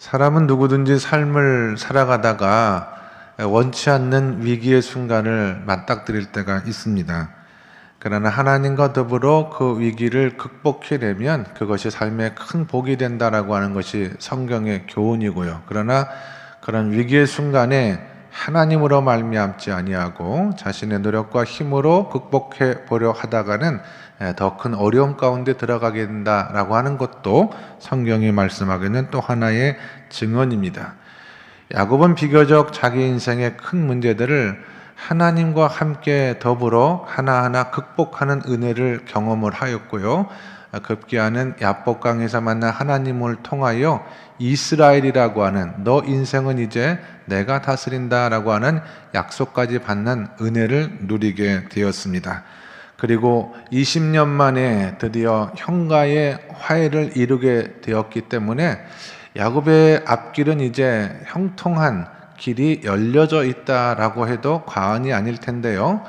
사람은 누구든지 삶을 살아가다가 원치 않는 위기의 순간을 맞닥뜨릴 때가 있습니다. 그러나 하나님과 더불어 그 위기를 극복해내면 그것이 삶의 큰 복이 된다라고 하는 것이 성경의 교훈이고요. 그러나 그런 위기의 순간에 하나님으로 말미암지 아니하고 자신의 노력과 힘으로 극복해 보려 하다가는 더 큰 어려움 가운데 들어가게 된다라고 하는 것도 성경이 말씀하기는 또 하나의 증언입니다. 야곱은 비교적 자기 인생의 큰 문제들을 하나님과 함께 더불어 하나하나 극복하는 은혜를 경험을 하였고요. 급기야는 야복강에서 만난 하나님을 통하여 이스라엘이라고 하는 너 인생은 이제 내가 다스린다라고 하는 약속까지 받는 은혜를 누리게 되었습니다. 그리고 20년 만에 드디어 형과의 화해를 이루게 되었기 때문에 야곱의 앞길은 이제 형통한 길이 열려져 있다라고 해도 과언이 아닐 텐데요.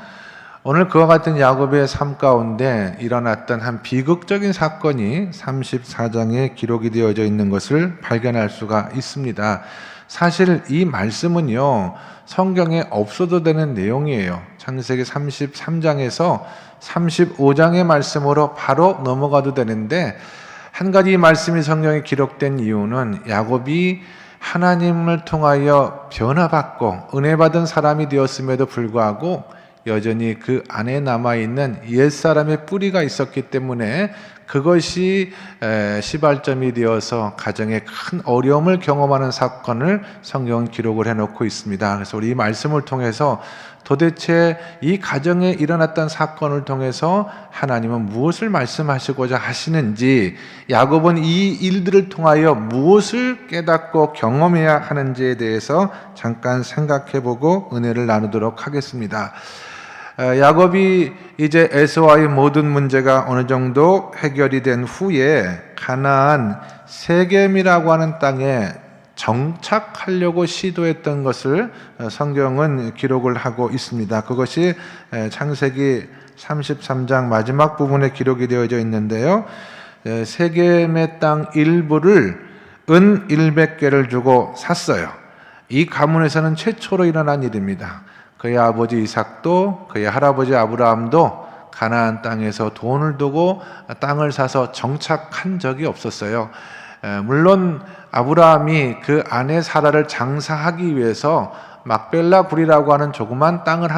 오늘 그와 같은 야곱의 삶 가운데 일어났던 한 비극적인 사건이 34장에 기록이 되어져 있는 것을 발견할 수가 있습니다. 사실 이 말씀은요, 성경에 없어도 되는 내용이에요. 창세기 33장에서 35장의 말씀으로 바로 넘어가도 되는데, 한 가지 말씀이 성경에 기록된 이유는 야곱이 하나님을 통하여 변화받고 은혜받은 사람이 되었음에도 불구하고 여전히 그 안에 남아있는 옛사람의 뿌리가 있었기 때문에 그것이 시발점이 되어서 가정에 큰 어려움을 경험하는 사건을 성경은 기록을 해놓고 있습니다. 그래서 우리 이 말씀을 통해서 도대체 이 가정에 일어났던 사건을 통해서 하나님은 무엇을 말씀하시고자 하시는지, 야곱은 이 일들을 통하여 무엇을 깨닫고 경험해야 하는지에 대해서 잠깐 생각해보고 은혜를 나누도록 하겠습니다. 야곱이 이제 에서와의 모든 문제가 어느 정도 해결이 된 후에 가나안 세겜이라고 하는 땅에 정착하려고 시도했던 것을 성경은 기록을 하고 있습니다. 그것이 창세기 33장 마지막 부분에 기록이 되어져 있는데요. 세겜의 땅 일부를 은 100개를 주고 샀어요. 이 가문에서는 최초로 일어난 일입니다. 그의 아버지 이삭도 그의 할아버지 아브라함도 가나안 땅에서 돈을 두고 땅을 사서 정착한 적이 없었어요. 물론 아브라함이 그 아내 사라를 장사하기 위해서 막벨라 굴이라고 하는 조그만 땅을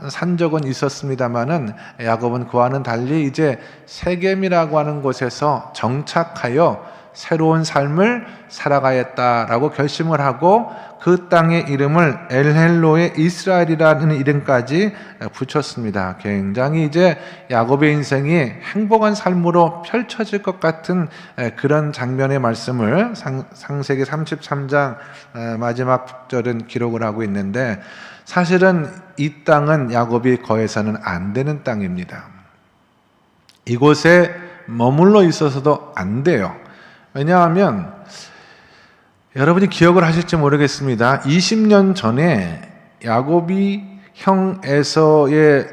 산 적은 있었습니다마는 야곱은 그와는 달리 이제 세겜이라고 하는 곳에서 정착하여 새로운 삶을 살아가겠다라고 결심을 하고 그 땅의 이름을 엘헬로의 이스라엘이라는 이름까지 붙였습니다. 굉장히 이제 야곱의 인생이 행복한 삶으로 펼쳐질 것 같은 그런 장면의 말씀을 창세기 33장 마지막 절은 기록을 하고 있는데, 사실은 이 땅은 야곱이 거해서는 안 되는 땅입니다. 이곳에 머물러 있어서도 안 돼요. 왜냐하면 여러분이 기억을 하실지 모르겠습니다. 20년 전에 야곱이 형 에서의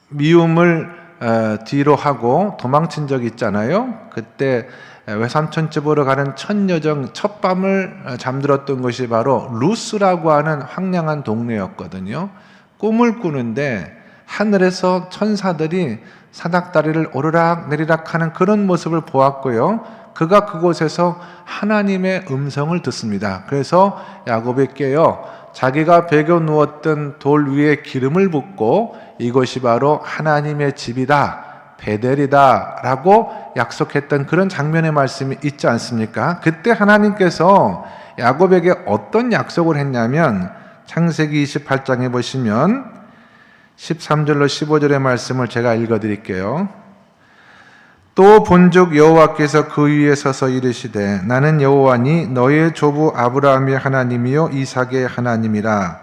미움을 뒤로 하고 도망친 적이 있잖아요. 그때 외삼촌 집으로 가는 첫 여정, 첫 밤을 잠들었던 것이 바로 루스라고 하는 황량한 동네였거든요. 꿈을 꾸는데 하늘에서 천사들이 사닥다리를 오르락 내리락 하는 그런 모습을 보았고요. 그가 그곳에서 하나님의 음성을 듣습니다. 그래서 야곱이 깨어 자기가 베겨 누웠던 돌 위에 기름을 붓고 이것이 바로 하나님의 집이다, 베델이다 라고 약속했던 그런 장면의 말씀이 있지 않습니까? 그때 하나님께서 야곱에게 어떤 약속을 했냐면 창세기 28장에 보시면 13절로 15절의 말씀을 제가 읽어드릴게요. 또 본즉 여호와께서 그 위에 서서 이르시되 나는 여호와니 너의 조부 아브라함의 하나님이요 이삭의 하나님이라.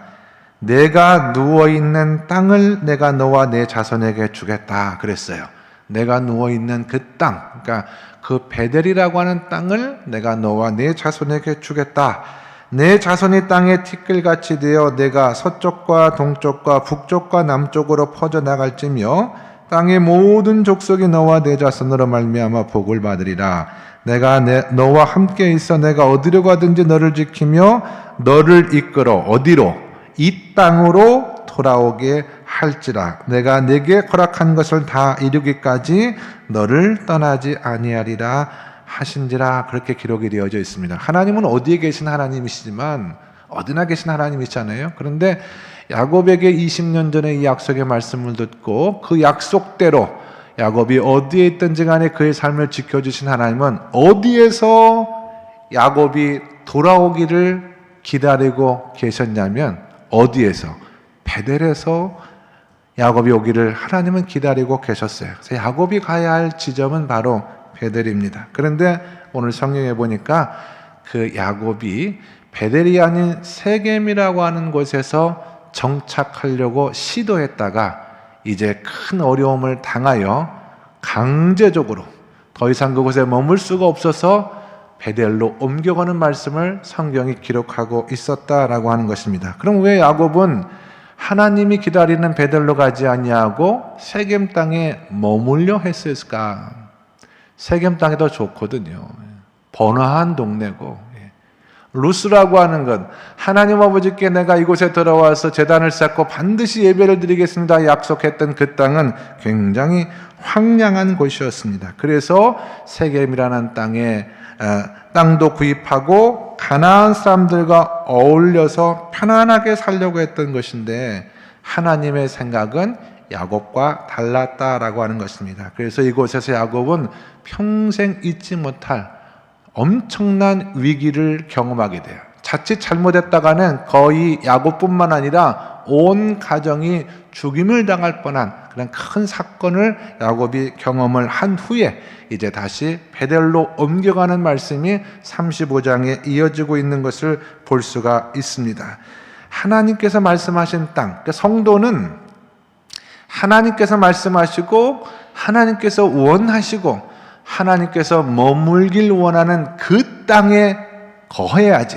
내가 누워있는 땅을 내가 너와 내 자손에게 주겠다 그랬어요. 내가 누워있는 그 땅, 그러니까 그 베델이라고 하는 땅을 내가 너와 내 자손에게 주겠다. 내 자손이 땅에 티끌같이 되어 내가 서쪽과 동쪽과 북쪽과 남쪽으로 퍼져나갈지며 땅의 모든 족속이 너와 내 자손으로 말미암아 복을 받으리라. 내가 너와 함께 있어 내가 어디로 가든지 너를 지키며 너를 이끌어 어디로? 이 땅으로 돌아오게 할지라. 내가 네게 허락한 것을 다 이루기까지 너를 떠나지 아니하리라 하신지라. 그렇게 기록이 되어져 있습니다. 하나님은 어디에 계신 하나님이시지만 어디나 계신 하나님이잖아요. 그런데 야곱에게 20년 전에 이 약속의 말씀을 듣고 그 약속대로 야곱이 어디에 있든지 간에 그의 삶을 지켜주신 하나님은 어디에서 야곱이 돌아오기를 기다리고 계셨냐면 어디에서? 베델에서 야곱이 오기를 하나님은 기다리고 계셨어요. 그래서 야곱이 가야 할 지점은 바로 베델입니다. 그런데 오늘 성경에 보니까 그 야곱이 베델이 아닌 세겜이라고 하는 곳에서 정착하려고 시도했다가 이제 큰 어려움을 당하여 강제적으로 더 이상 그곳에 머물 수가 없어서 베델로 옮겨가는 말씀을 성경이 기록하고 있었다라고 하는 것입니다. 그럼 왜 야곱은 하나님이 기다리는 베델로 가지 아니하고 세겜 땅에 머물려 했을까? 세겜 땅이 더 좋거든요. 번화한 동네고. 루스라고 하는 건 하나님 아버지께 내가 이곳에 들어와서 제단을 쌓고 반드시 예배를 드리겠습니다 약속했던 그 땅은 굉장히 황량한 곳이었습니다. 그래서 세겜이라는 땅도 구입하고 가나안 사람들과 어울려서 편안하게 살려고 했던 것인데 하나님의 생각은 야곱과 달랐다라고 하는 것입니다. 그래서 이곳에서 야곱은 평생 잊지 못할 엄청난 위기를 경험하게 돼요. 자칫 잘못했다가는 거의 야곱뿐만 아니라 온 가정이 죽임을 당할 뻔한 그런 큰 사건을 야곱이 경험을 한 후에 이제 다시 베델로 옮겨가는 말씀이 35장에 이어지고 있는 것을 볼 수가 있습니다. 하나님께서 말씀하신 땅, 그러니까 성도는 하나님께서 말씀하시고 하나님께서 원하시고 하나님께서 머물길 원하는 그 땅에 거해야지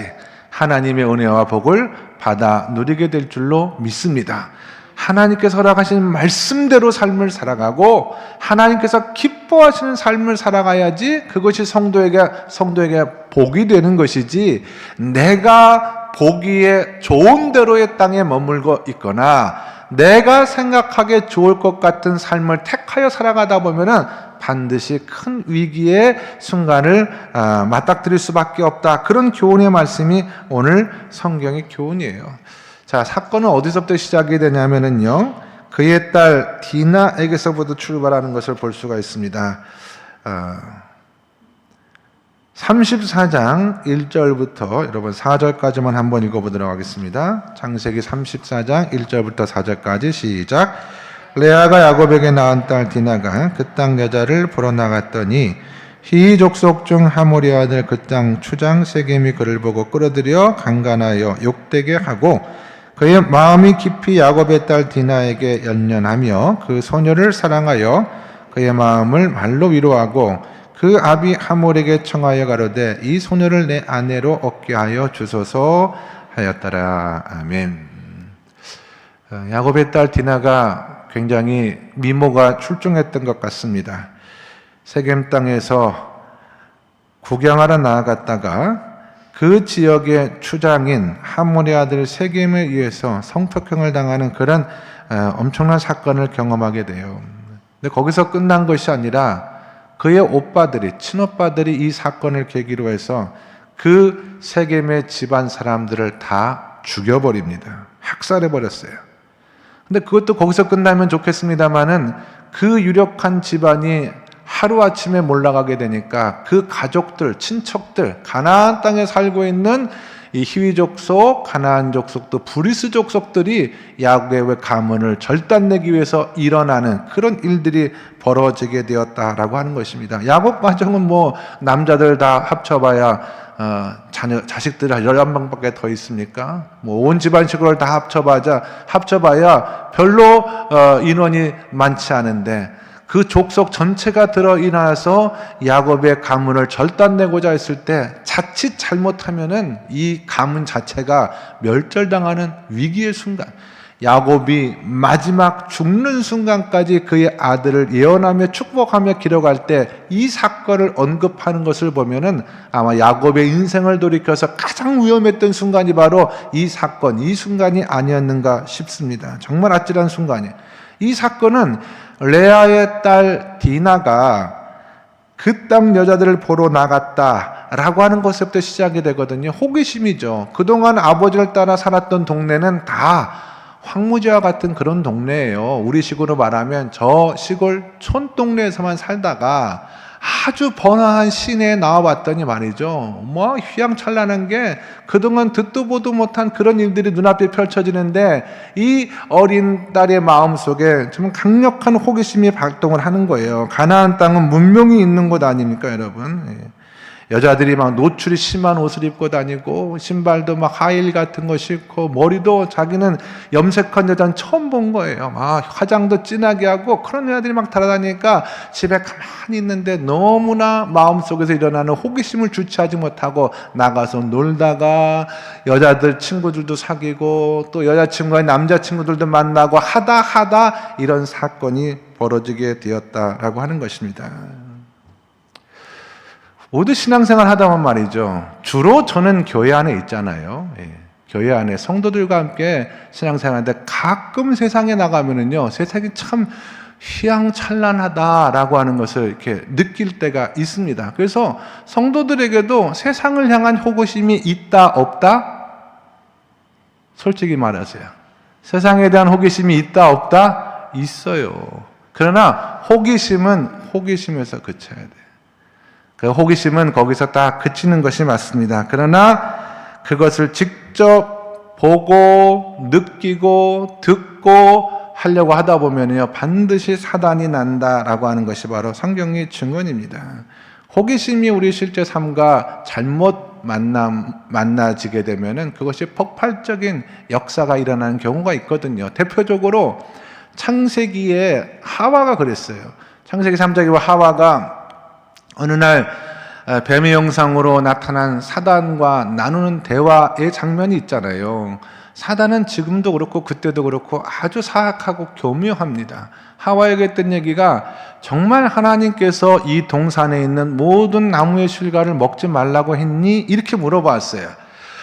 하나님의 은혜와 복을 받아 누리게 될 줄로 믿습니다. 하나님께서 허락하신 말씀대로 삶을 살아가고 하나님께서 기뻐하시는 삶을 살아가야지 그것이 성도에게 복이 되는 것이지 내가 보기에 좋은 대로의 땅에 머물고 있거나 내가 생각하기에 좋을 것 같은 삶을 택하여 살아가다 보면은 반드시 큰 위기의 순간을 맞닥뜨릴 수밖에 없다. 그런 교훈의 말씀이 오늘 성경의 교훈이에요. 자, 사건은 어디서부터 시작이 되냐면은요, 그의 딸 디나에게서부터 출발하는 것을 볼 수가 있습니다. 34장 1절부터 여러분 4절까지만 한번 읽어보도록 하겠습니다. 창세기 34장 1절부터 4절까지 시작. 레아가 야곱에게 낳은 딸 디나가 그 땅 여자를 보러 나갔더니 히 족속 중 하모리 아들 그 땅 추장 세겜이 그를 보고 끌어들여 강간하여 욕되게 하고 그의 마음이 깊이 야곱의 딸 디나에게 연연하며 그 소녀를 사랑하여 그의 마음을 말로 위로하고 그 아비 하몰에게 청하여 가로되 이 소녀를 내 아내로 얻게 하여 주소서 하였더라. 아멘. 야곱의 딸 디나가 굉장히 미모가 출중했던 것 같습니다. 세겜 땅에서 구경하러 나아갔다가 그 지역의 추장인 하몰의 아들 세겜에 의해서 성폭행을 당하는 그런 엄청난 사건을 경험하게 돼요. 근데 거기서 끝난 것이 아니라 그의 오빠들이, 친오빠들이 이 사건을 계기로 해서 그 세겜의 집안 사람들을 다 죽여버립니다. 학살해버렸어요. 근데 그것도 거기서 끝나면 좋겠습니다만은 그 유력한 집안이 하루아침에 몰락하게 되니까 그 가족들, 친척들, 가나안 땅에 살고 있는 이 히위 족속, 가나안 족속도 브리스 족속들이 야곱의 가문을 절단내기 위해서 일어나는 그런 일들이 벌어지게 되었다라고 하는 것입니다. 야곱 가정은 뭐 남자들 다 합쳐봐야 자식들 11명밖에 더 있습니까? 뭐 온 집안식구를 다 합쳐봐야 별로 인원이 많지 않은데 그 족속 전체가 들어 일어나서 야곱의 가문을 절단내고자 했을 때 자칫 잘못하면은 이 가문 자체가 멸절당하는 위기의 순간, 야곱이 마지막 죽는 순간까지 그의 아들을 예언하며 축복하며 기록할 때 이 사건을 언급하는 것을 보면은 아마 야곱의 인생을 돌이켜서 가장 위험했던 순간이 바로 이 사건, 이 순간이 아니었는가 싶습니다. 정말 아찔한 순간이에요. 이 사건은 레아의 딸 디나가 그 땅 여자들을 보러 나갔다라고 하는 것부터 시작이 되거든요. 호기심이죠. 그동안 아버지를 따라 살았던 동네는 다 황무지와 같은 그런 동네예요. 우리 식으로 말하면 저 시골 촌동네에서만 살다가 아주 번화한 시내에 나와봤더니 말이죠. 뭐 휘황찬란한 게 그동안 듣도 보도 못한 그런 일들이 눈앞에 펼쳐지는데 이 어린 딸의 마음속에 좀 강력한 호기심이 발동을 하는 거예요. 가나안 땅은 문명이 있는 곳 아닙니까, 여러분? 여자들이 막 노출이 심한 옷을 입고 다니고 신발도 막 하이힐 같은 거 신고 머리도 자기는 염색한 여자는 처음 본 거예요. 막 화장도 진하게 하고 그런 여자들이 막 돌아다니니까 집에 가만히 있는데 너무나 마음속에서 일어나는 호기심을 주체하지 못하고 나가서 놀다가 여자들 친구들도 사귀고 또 여자친구와 남자친구들도 만나고 하다 이런 사건이 벌어지게 되었다라고 하는 것입니다. 모두 신앙생활 하다 보면 말이죠. 주로 저는 교회 안에 있잖아요. 교회 안에 성도들과 함께 신앙생활하는데 가끔 세상에 나가면은요, 세상이 참 휘황찬란하다라고 하는 것을 이렇게 느낄 때가 있습니다. 그래서 성도들에게도 세상을 향한 호기심이 있다, 없다? 솔직히 말하세요. 세상에 대한 호기심이 있다, 없다? 있어요. 그러나 호기심은 호기심에서 그쳐야 돼요. 그 호기심은 거기서 딱 그치는 것이 맞습니다. 그러나 그것을 직접 보고 느끼고 듣고 하려고 하다 보면요, 반드시 사단이 난다라고 하는 것이 바로 성경의 증언입니다. 호기심이 우리 실제 삶과 잘못 만나지게 되면은 그것이 폭발적인 역사가 일어나는 경우가 있거든요. 대표적으로 창세기에 하와가 그랬어요. 창세기 3장에 하와가 어느 날 뱀의 형상으로 나타난 사단과 나누는 대화의 장면이 있잖아요. 사단은 지금도 그렇고 그때도 그렇고 아주 사악하고 교묘합니다. 하와에게 했던 얘기가 정말 하나님께서 이 동산에 있는 모든 나무의 실과를 먹지 말라고 했니? 이렇게 물어봤어요.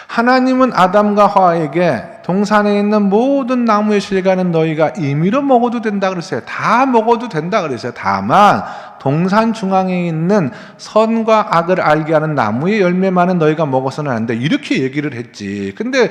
하나님은 아담과 하와에게 동산에 있는 모든 나무의 실과는 너희가 임의로 먹어도 된다 그랬어요. 다 먹어도 된다 그랬어요. 다만 동산 중앙에 있는 선과 악을 알게 하는 나무의 열매만은 너희가 먹어서는 안 돼. 이렇게 얘기를 했지. 근데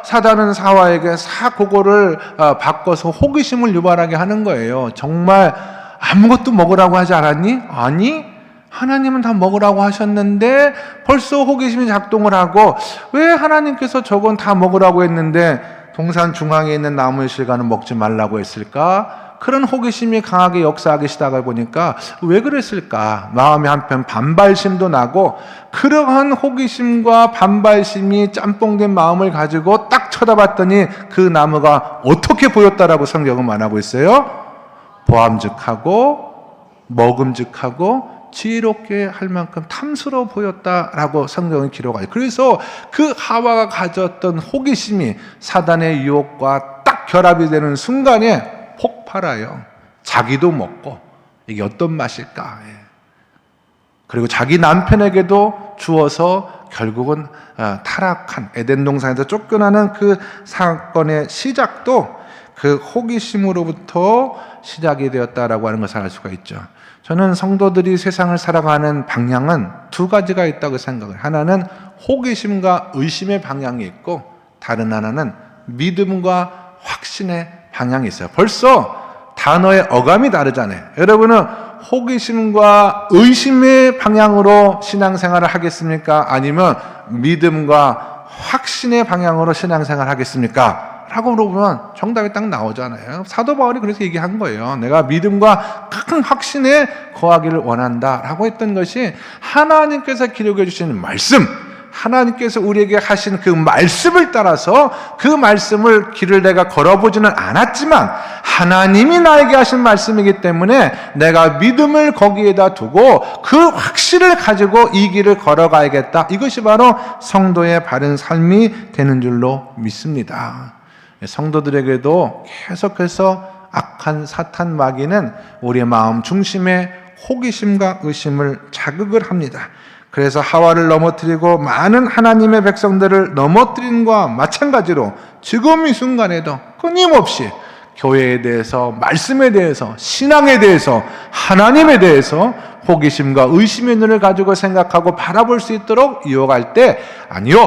사단은 하와에게 그거를 바꿔서 호기심을 유발하게 하는 거예요. 정말 아무것도 먹으라고 하지 않았니? 아니, 하나님은 다 먹으라고 하셨는데 벌써 호기심이 작동을 하고, 왜 하나님께서 저건 다 먹으라고 했는데 동산 중앙에 있는 나무의 실과는 먹지 말라고 했을까? 그런 호기심이 강하게 역사하기 시작해 보니까 왜 그랬을까? 마음에 한편 반발심도 나고, 그러한 호기심과 반발심이 짬뽕된 마음을 가지고 딱 쳐다봤더니 그 나무가 어떻게 보였다라고 성경은 말하고 있어요? 보암직하고 먹음직하고 지혜롭게 할 만큼 탐스러워 보였다라고 성경은 기록하죠. 그래서 그 하와가 가졌던 호기심이 사단의 유혹과 딱 결합이 되는 순간에 폭발해요. 자기도 먹고 이게 어떤 맛일까? 그리고 자기 남편에게도 주어서 결국은 타락한 에덴 동산에서 쫓겨나는 그 사건의 시작도 그 호기심으로부터 시작이 되었다라고 하는 것을 알 수가 있죠. 저는 성도들이 세상을 살아가는 방향은 두 가지가 있다고 생각을 해요. 하나는 호기심과 의심의 방향이 있고, 다른 하나는 믿음과 확신의 방향이 있어요. 벌써 단어의 어감이 다르잖아요. 여러분은 호기심과 의심의 방향으로 신앙생활을 하겠습니까? 아니면 믿음과 확신의 방향으로 신앙생활을 하겠습니까? 라고 물어보면 정답이 딱 나오잖아요. 사도 바울이 그래서 얘기한 거예요. 내가 믿음과 큰 확신에 거하기를 원한다 라고 했던 것이 하나님께서 기록해 주시는 말씀, 하나님께서 우리에게 하신 그 말씀을 따라서 그 말씀을 길을 내가 걸어보지는 않았지만 하나님이 나에게 하신 말씀이기 때문에 내가 믿음을 거기에다 두고 그 확신을 가지고 이 길을 걸어가야겠다. 이것이 바로 성도의 바른 삶이 되는 줄로 믿습니다. 성도들에게도 계속해서 악한 사탄 마귀는 우리의 마음 중심에 호기심과 의심을 자극을 합니다. 그래서 하와를 넘어뜨리고 많은 하나님의 백성들을 넘어뜨린 것과 마찬가지로 지금 이 순간에도 끊임없이 교회에 대해서, 말씀에 대해서, 신앙에 대해서, 하나님에 대해서 호기심과 의심의 눈을 가지고 생각하고 바라볼 수 있도록 유혹할 때, 아니요,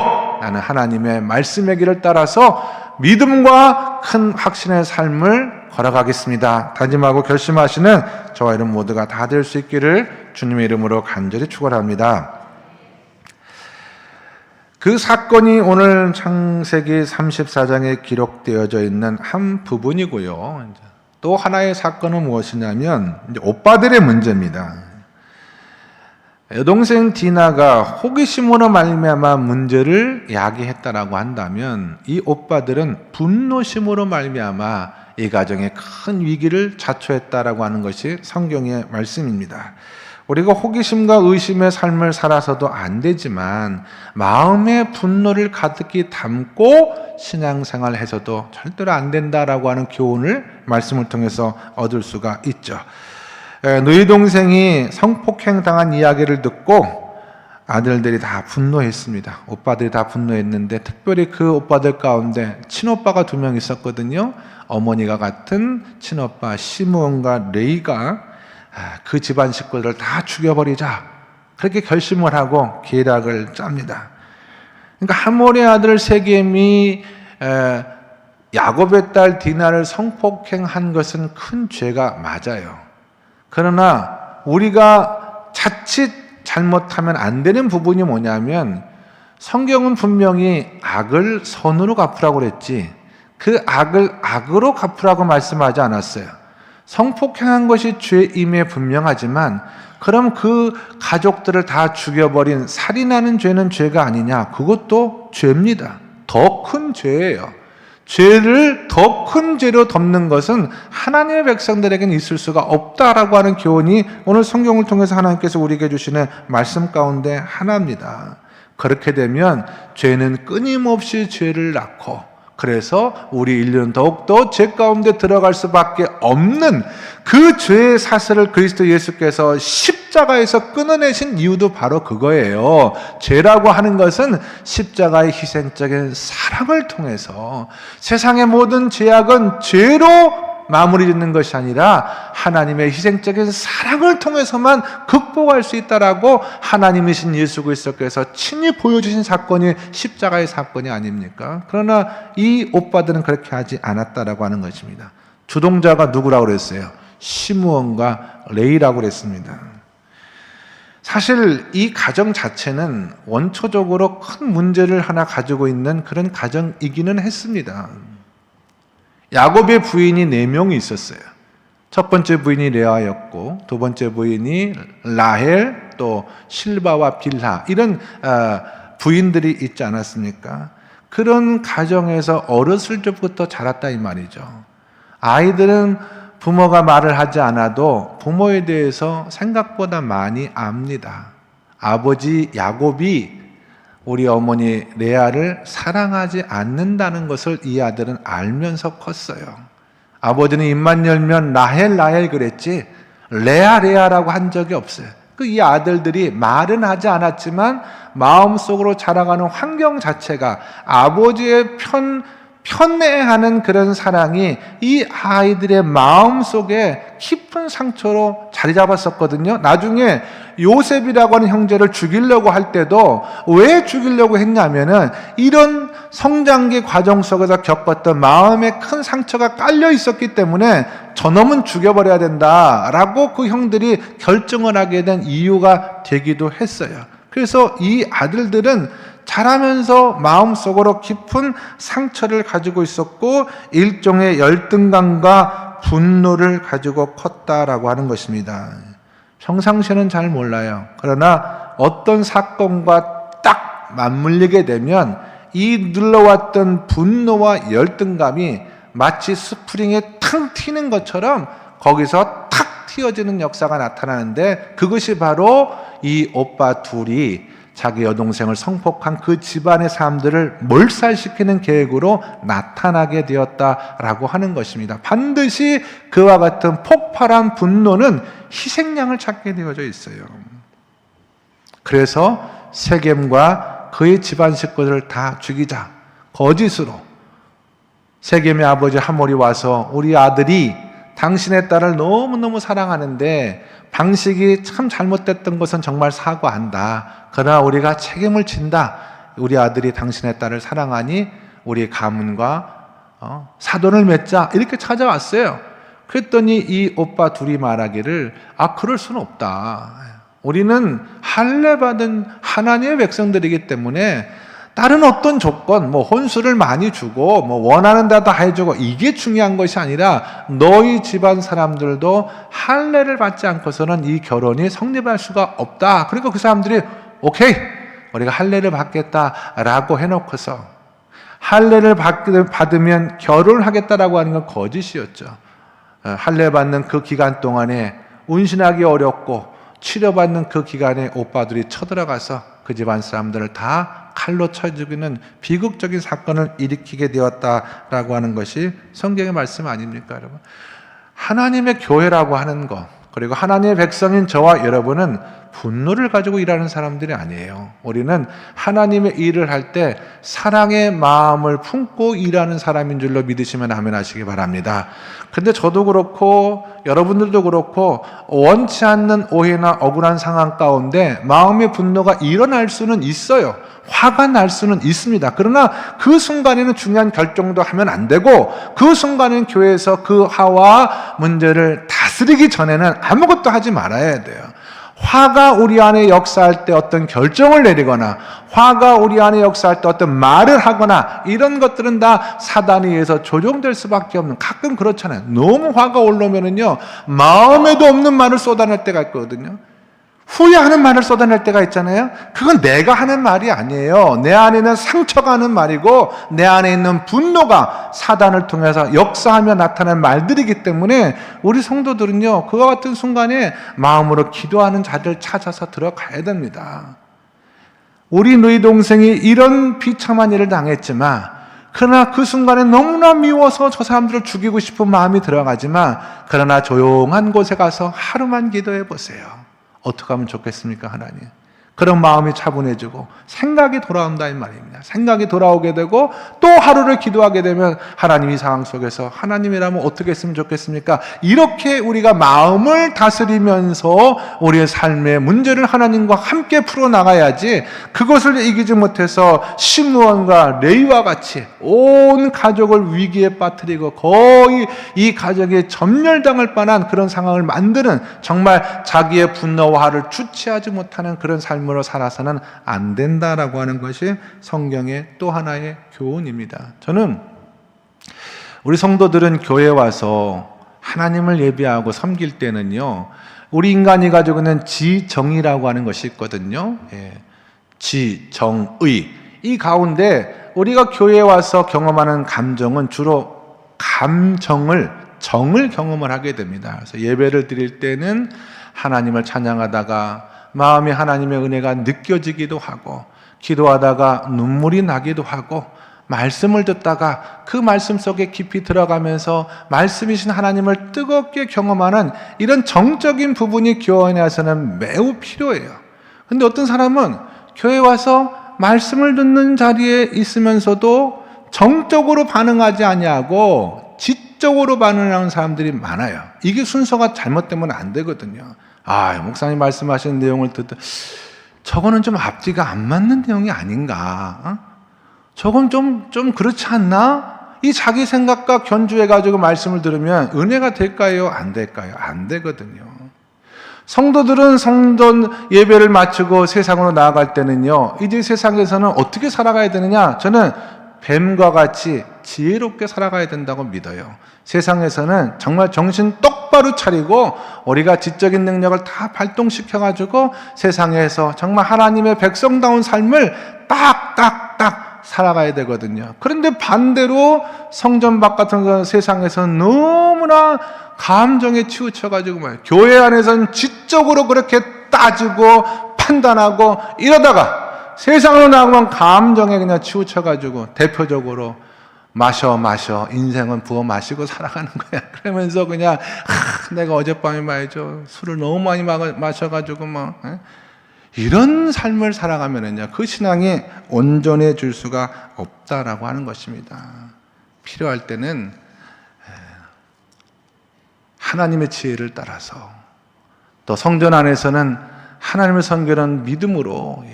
나는 하나님의 말씀의 길을 따라서 믿음과 큰 확신의 삶을 걸어가겠습니다 다짐하고 결심하시는 저와 여러분 모두가 다 될 수 있기를 주님의 이름으로 간절히 축원합니다. 그 사건이 오늘 창세기 34장에 기록되어져 있는 한 부분이고요. 또 하나의 사건은 무엇이냐면 오빠들의 문제입니다. 여동생 디나가 호기심으로 말미암아 문제를 야기했다라고 한다면 이 오빠들은 분노심으로 말미암아 이 가정에 큰 위기를 자초했다라고 하는 것이 성경의 말씀입니다. 우리가 호기심과 의심의 삶을 살아서도 안 되지만 마음의 분노를 가득히 담고 신앙생활을 해서도 절대로 안 된다라고 하는 교훈을 말씀을 통해서 얻을 수가 있죠. 누이 동생이 성폭행 당한 이야기를 듣고 아들들이 다 분노했습니다. 오빠들이 다 분노했는데 특별히 그 오빠들 가운데 친오빠가 2명 있었거든요. 어머니가 같은 친오빠 시므온과 레이가 그 집안 식구들을 다 죽여버리자 그렇게 결심을 하고 계략을 짭니다. 그러니까 하몰의 아들 세겜이 야곱의 딸 디나를 성폭행한 것은 큰 죄가 맞아요. 그러나 우리가 자칫 잘못하면 안 되는 부분이 뭐냐면 성경은 분명히 악을 선으로 갚으라고 그랬지 그 악을 악으로 갚으라고 말씀하지 않았어요. 성폭행한 것이 죄임에 분명하지만 그럼 그 가족들을 다 죽여버린 살인하는 죄는 죄가 아니냐? 그것도 죄입니다. 더 큰 죄예요. 죄를 더 큰 죄로 덮는 것은 하나님의 백성들에게는 있을 수가 없다라고 하는 교훈이 오늘 성경을 통해서 하나님께서 우리에게 주시는 말씀 가운데 하나입니다. 그렇게 되면 죄는 끊임없이 죄를 낳고 그래서 우리 인류는 더욱더 죄 가운데 들어갈 수밖에 없는 그 죄의 사슬을 그리스도 예수께서 십자가에서 끊어내신 이유도 바로 그거예요. 죄라고 하는 것은 십자가의 희생적인 사랑을 통해서 세상의 모든 죄악은 죄로 마무리 짓는 것이 아니라 하나님의 희생적인 사랑을 통해서만 극복할 수 있다라고 하나님이신 예수 그리스도께서 친히 보여주신 사건이 십자가의 사건이 아닙니까? 그러나 이 오빠들은 그렇게 하지 않았다라고 하는 것입니다. 주동자가 누구라고 그랬어요? 시므온과 레이라고 그랬습니다. 사실 이 가정 자체는 원초적으로 큰 문제를 하나 가지고 있는 그런 가정이기는 했습니다. 야곱의 부인이 4명이 있었어요. 첫 번째 부인이 레아였고 두 번째 부인이 라헬, 또 실바와 빌하 이런 부인들이 있지 않았습니까? 그런 가정에서 어렸을 적부터 자랐다 이 말이죠. 아이들은 부모가 말을 하지 않아도 부모에 대해서 생각보다 많이 압니다. 아버지 야곱이 우리 어머니 레아를 사랑하지 않는다는 것을 이 아들은 알면서 컸어요. 아버지는 입만 열면 라헬 그랬지 레아라고 한 적이 없어요. 이 아들들이 말은 하지 않았지만 마음속으로 자라가는 환경 자체가 아버지의 편애하는 그런 사랑이 이 아이들의 마음속에 깊은 상처로 자리 잡았었거든요. 나중에 요셉이라고 하는 형제를 죽이려고 할 때도 왜 죽이려고 했냐면은 이런 성장기 과정 속에서 겪었던 마음의 큰 상처가 깔려 있었기 때문에 저놈은 죽여버려야 된다라고 그 형들이 결정을 하게 된 이유가 되기도 했어요. 그래서 이 아들들은 자라면서 마음속으로 깊은 상처를 가지고 있었고 일종의 열등감과 분노를 가지고 컸다라고 하는 것입니다. 평상시에는 잘 몰라요. 그러나 어떤 사건과 딱 맞물리게 되면 이 눌러왔던 분노와 열등감이 마치 스프링에 탕 튀는 것처럼 거기서 탁 튀어지는 역사가 나타나는데 그것이 바로 이 오빠 둘이 자기 여동생을 성폭한 그 집안의 사람들을 몰살시키는 계획으로 나타나게 되었다라고 하는 것입니다. 반드시 그와 같은 폭발한 분노는 희생양을 찾게 되어져 있어요. 그래서 세겜과 그의 집안 식구들을 다 죽이자. 거짓으로 세겜의 아버지 하몰이 와서 우리 아들이 당신의 딸을 너무너무 사랑하는데 방식이 참 잘못됐던 것은 정말 사과한다. 그러나 우리가 책임을 진다. 우리 아들이 당신의 딸을 사랑하니 우리 가문과 사돈을 맺자. 이렇게 찾아왔어요. 그랬더니 이 오빠 둘이 말하기를 그럴 수는 없다. 우리는 할례 받은 하나님의 백성들이기 때문에 다른 어떤 조건, 혼수를 많이 주고, 원하는 데 다 해주고, 이게 중요한 것이 아니라, 너희 집안 사람들도 할례를 받지 않고서는 이 결혼이 성립할 수가 없다. 그리고 그 사람들이, 오케이, 우리가 할례를 받겠다라고 해놓고서, 할례를 받으면 결혼을 하겠다라고 하는 건 거짓이었죠. 할례 받는 그 기간 동안에 운신하기 어렵고, 치료받는 그 기간에 오빠들이 쳐들어가서 그 집안 사람들을 다 칼로 쳐 죽이는 비극적인 사건을 일으키게 되었다라고 하는 것이 성경의 말씀 아닙니까, 여러분? 하나님의 교회라고 하는 것, 그리고 하나님의 백성인 저와 여러분은 분노를 가지고 일하는 사람들이 아니에요. 우리는 하나님의 일을 할 때 사랑의 마음을 품고 일하는 사람인 줄로 믿으시면 아멘 하시기 바랍니다. 근데 저도 그렇고 여러분들도 그렇고 원치 않는 오해나 억울한 상황 가운데 마음의 분노가 일어날 수는 있어요. 화가 날 수는 있습니다. 그러나 그 순간에는 중요한 결정도 하면 안 되고 그 순간에는 교회에서 그 화와 문제를 다스리기 전에는 아무것도 하지 말아야 돼요. 화가 우리 안에 역사할 때 어떤 결정을 내리거나 화가 우리 안에 역사할 때 어떤 말을 하거나 이런 것들은 다 사단에 의해서 조종될 수밖에 없는, 가끔 그렇잖아요. 너무 화가 올라오면은요 마음에도 없는 말을 쏟아낼 때가 있거든요. 후회하는 말을 쏟아낼 때가 있잖아요. 그건 내가 하는 말이 아니에요. 내 안에는 상처가 하는 말이고 내 안에 있는 분노가 사단을 통해서 역사하며 나타나는 말들이기 때문에 우리 성도들은요 그와 같은 순간에 마음으로 기도하는 자리를 찾아서 들어가야 됩니다. 우리 너희 동생이 이런 비참한 일을 당했지만 그러나 그 순간에 너무나 미워서 저 사람들을 죽이고 싶은 마음이 들어가지만 그러나 조용한 곳에 가서 하루만 기도해 보세요. 어떻게 하면 좋겠습니까, 하나님? 그런 마음이 차분해지고 생각이 돌아온다 이 말입니다. 생각이 돌아오게 되고 또 하루를 기도하게 되면 하나님 이 상황 속에서 하나님이라면 어떻게 했으면 좋겠습니까? 이렇게 우리가 마음을 다스리면서 우리의 삶의 문제를 하나님과 함께 풀어나가야지, 그것을 이기지 못해서 시므온과 레위와 같이 온 가족을 위기에 빠뜨리고 거의 이 가족이 점멸당할 뻔한 그런 상황을 만드는, 정말 자기의 분노와 화를 주체하지 못하는 그런 삶으로 살아서는 안 된다라고 하는 것이 성경의 또 하나의 교훈입니다. 저는 우리 성도들은 교회에 와서 하나님을 예배하고 섬길 때는요, 우리 인간이 가지고 있는 지정의라고 하는 것이 있거든요. 지정의. 이 가운데 우리가 교회에 와서 경험하는 감정은 주로 정을 경험을 하게 됩니다. 그래서 예배를 드릴 때는 하나님을 찬양하다가 마음이 하나님의 은혜가 느껴지기도 하고, 기도하다가 눈물이 나기도 하고, 말씀을 듣다가 그 말씀 속에 깊이 들어가면서 말씀이신 하나님을 뜨겁게 경험하는 이런 정적인 부분이 교회 안에서는 매우 필요해요. 근데 어떤 사람은 교회 와서 말씀을 듣는 자리에 있으면서도 정적으로 반응하지 아니하고 지적으로 반응하는 사람들이 많아요. 이게 순서가 잘못되면 안 되거든요. 목사님 말씀하시는 내용을 듣다 저거는 좀 앞뒤가 안 맞는 내용이 아닌가? 저건 좀 그렇지 않나? 이 자기 생각과 견주해가지고 말씀을 들으면 은혜가 될까요? 안 될까요? 안 되거든요. 성도들은 성전 예배를 마치고 세상으로 나아갈 때는요, 이제 세상에서는 어떻게 살아가야 되느냐? 저는 뱀과 같이 지혜롭게 살아가야 된다고 믿어요. 세상에서는 정말 정신 똑바로 차리고 우리가 지적인 능력을 다 발동시켜가지고 세상에서 정말 하나님의 백성다운 삶을 딱딱딱 살아가야 되거든요. 그런데 반대로 성전 바깥의 세상에서는 너무나 감정에 치우쳐가지고 교회 안에서는 지적으로 그렇게 따지고 판단하고 이러다가 세상으로 나오면 감정에 그냥 치우쳐가지고 대표적으로 마셔 인생은 부어 마시고 살아가는 거야. 그러면서 그냥 내가 어젯밤에 말이죠 술을 너무 많이 마셔가지고 이런 삶을 살아가면은요 그 신앙이 온전해질 수가 없다라고 하는 것입니다. 필요할 때는 하나님의 지혜를 따라서 또 성전 안에서는 하나님을 섬기는 믿음으로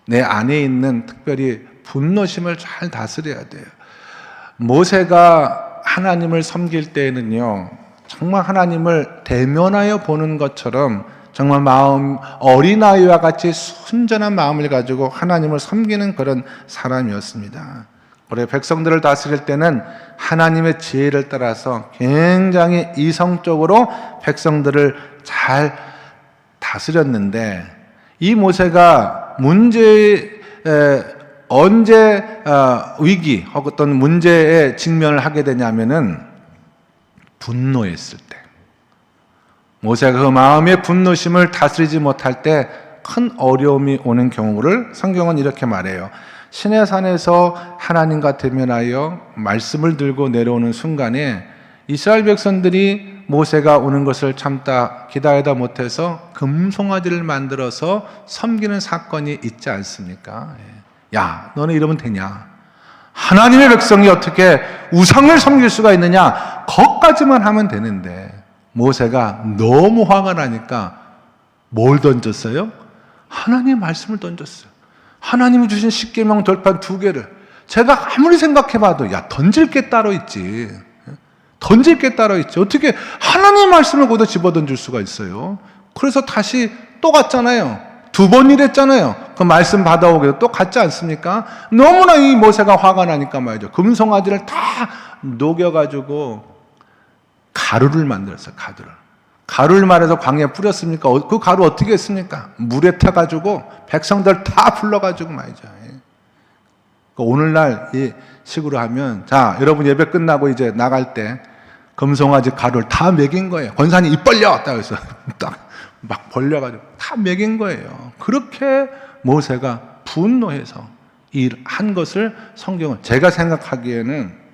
내 안에 있는 특별히 분노심을 잘 다스려야 돼요. 모세가 하나님을 섬길 때에는요 정말 하나님을 대면하여 보는 것처럼 정말 마음 어린아이와 같이 순전한 마음을 가지고 하나님을 섬기는 그런 사람이었습니다. 우리 백성들을 다스릴 때는 하나님의 지혜를 따라서 굉장히 이성적으로 백성들을 잘 다스렸는데 이 모세가 언제 위기 혹은 어떤 문제에 직면을 하게 되냐면은 분노했을 때, 모세가 그 마음의 분노심을 다스리지 못할 때 큰 어려움이 오는 경우를 성경은 이렇게 말해요. 시내산에서 하나님과 대면하여 말씀을 들고 내려오는 순간에 이스라엘 백성들이 모세가 오는 것을 참다 기다리다 못해서 금송아지를 만들어서 섬기는 사건이 있지 않습니까? 야, 너는 이러면 되냐? 하나님의 백성이 어떻게 우상을 섬길 수가 있느냐? 거기까지만 하면 되는데 모세가 너무 화가 나니까 뭘 던졌어요? 하나님의 말씀을 던졌어요. 하나님이 주신 십계명 돌판 2개를 제가 아무리 생각해봐도 던질 게 따로 있지. 던질 게 따로 있지. 어떻게 하나님의 말씀을 거기다 집어던질 수가 있어요? 그래서 다시 또 갔잖아요. 2번 일했잖아요. 그 말씀 받아오기도 또 갔지 않습니까? 너무나 이 모세가 화가 나니까 말이죠. 금송아지를 다 녹여가지고 가루를 만들었어요. 가루를 말해서 광야에 뿌렸습니까? 그 가루 어떻게 했습니까? 물에 타가지고 백성들 다 불러가지고 말이죠. 오늘날 이 식으로 하면 자 여러분 예배 끝나고 이제 나갈 때 금송아지 가루를 다 먹인 거예요. 권사님 입 벌려! 딱 해서 딱 막 벌려가지고 다 먹인 거예요. 그렇게 모세가 분노해서 한 것을 성경은 제가 생각하기에는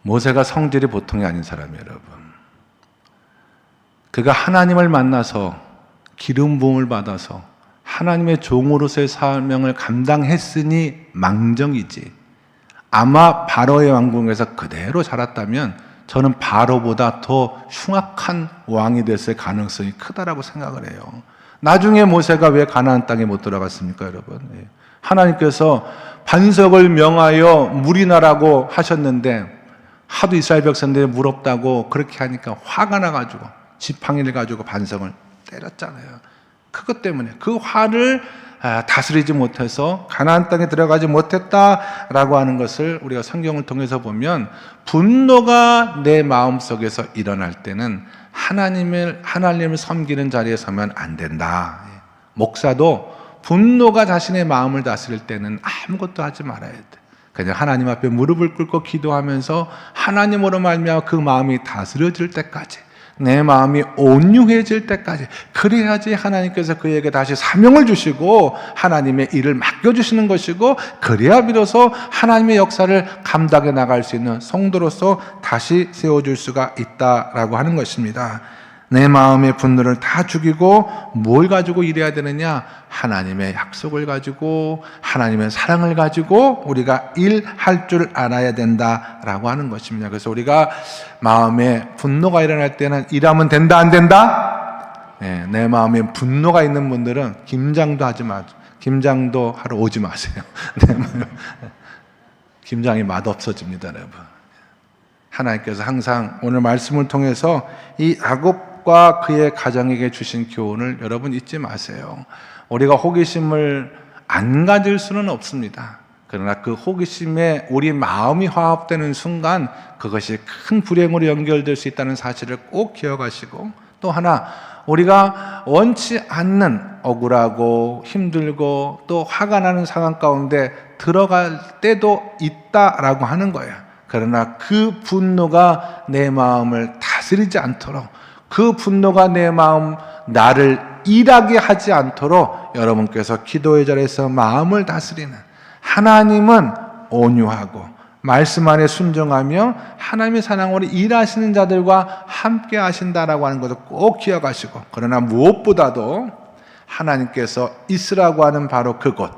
모세가 성질이 보통이 아닌 사람이에요, 여러분. 그가 하나님을 만나서 기름 부음을 받아서 하나님의 종으로서의 사명을 감당했으니 망정이지. 아마 바로의 왕궁에서 그대로 자랐다면 저는 바로보다 더 흉악한 왕이 됐을 가능성이 크다라고 생각을 해요. 나중에 모세가 왜 가나안 땅에 못 들어갔습니까, 여러분? 하나님께서 반석을 명하여 물이 나라고 하셨는데 하도 이스라엘 백성들이 물 없다고 그렇게 하니까 화가 나가지고 지팡이를 가지고 반석을 때렸잖아요. 그것 때문에 그 화를 다스리지 못해서 가나안 땅에 들어가지 못했다라고 하는 것을 우리가 성경을 통해서 보면 분노가 내 마음속에서 일어날 때는 하나님을 섬기는 자리에 서면 안 된다. 목사도 분노가 자신의 마음을 다스릴 때는 아무것도 하지 말아야 돼. 그냥 하나님 앞에 무릎을 꿇고 기도하면서 하나님으로 말미암아 그 마음이 다스려질 때까지, 내 마음이 온유해질 때까지, 그래야지 하나님께서 그에게 다시 사명을 주시고 하나님의 일을 맡겨주시는 것이고, 그래야 비로소 하나님의 역사를 감당해 나갈 수 있는 성도로서 다시 세워줄 수가 있다라고 하는 것입니다. 내 마음의 분노를 다 죽이고 뭘 가지고 일해야 되느냐? 하나님의 약속을 가지고 하나님의 사랑을 가지고 우리가 일할 줄 알아야 된다라고 하는 것입니다. 그래서 우리가 마음에 분노가 일어날 때는 일하면 된다 안 된다? 네, 내 마음에 분노가 있는 분들은 김장도 하지 마. 김장도 하러 오지 마세요. 김장이 맛없어집니다, 여러분. 하나님께서 항상 오늘 말씀을 통해서 이 야곱과 그의 가정에게 주신 교훈을 여러분 잊지 마세요. 우리가 호기심을 안 가질 수는 없습니다. 그러나 그 호기심에 우리 마음이 화합되는 순간 그것이 큰 불행으로 연결될 수 있다는 사실을 꼭 기억하시고, 또 하나 우리가 원치 않는 억울하고 힘들고 또 화가 나는 상황 가운데 들어갈 때도 있다라고 하는 거예요. 그러나 그 분노가 내 마음을 다스리지 않도록 그 분노가 내 마음, 나를 일하게 하지 않도록 여러분께서 기도의 자리에서 마음을 다스리는, 하나님은 온유하고 말씀 안에 순종하며 하나님의 사랑으로 일하시는 자들과 함께 하신다라고 하는 것을 꼭 기억하시고, 그러나 무엇보다도 하나님께서 있으라고 하는 바로 그곳,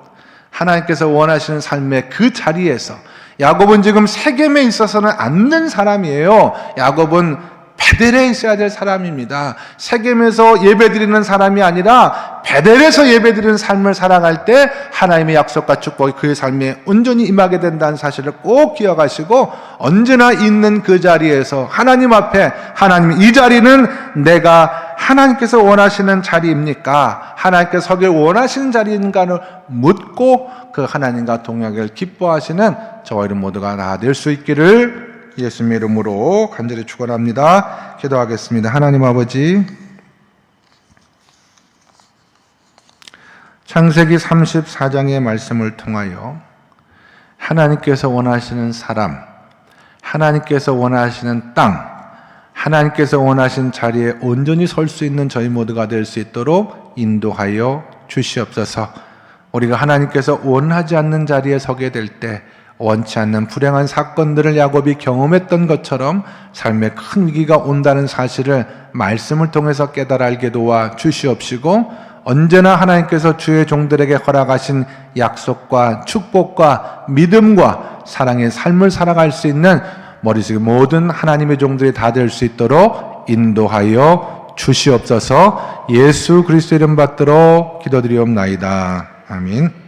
하나님께서 원하시는 삶의 그 자리에서, 야곱은 지금 세겜에 있어서는 않는 사람이에요. 야곱은 베델에 있어야 될 사람입니다. 세겜에서 예배드리는 사람이 아니라 베델에서 예배드리는 삶을 살아갈 때 하나님의 약속과 축복이 그의 삶에 온전히 임하게 된다는 사실을 꼭 기억하시고, 언제나 있는 그 자리에서 하나님 앞에, 하나님, 이 자리는 내가 하나님께서 원하시는 자리입니까? 하나님께서 서길 원하시는 자리인가를 묻고 그 하나님과 동역을 기뻐하시는 저와 여러분 모두가 다 될 수 있기를 예수님의 이름으로 간절히 축원합니다. 기도하겠습니다. 하나님 아버지, 창세기 34장의 말씀을 통하여 하나님께서 원하시는 사람, 하나님께서 원하시는 땅, 하나님께서 원하신 자리에 온전히 설 수 있는 저희 모두가 될 수 있도록 인도하여 주시옵소서. 우리가 하나님께서 원하지 않는 자리에 서게 될 때 원치 않는 불행한 사건들을 야곱이 경험했던 것처럼 삶의 큰 위기가 온다는 사실을 말씀을 통해서 깨달아 알게 도와 주시옵시고, 언제나 하나님께서 주의 종들에게 허락하신 약속과 축복과 믿음과 사랑의 삶을 살아갈 수 있는 머리숙이 모든 하나님의 종들이 다 될 수 있도록 인도하여 주시옵소서. 예수 그리스도 이름 받들어 기도드리옵나이다. 아멘.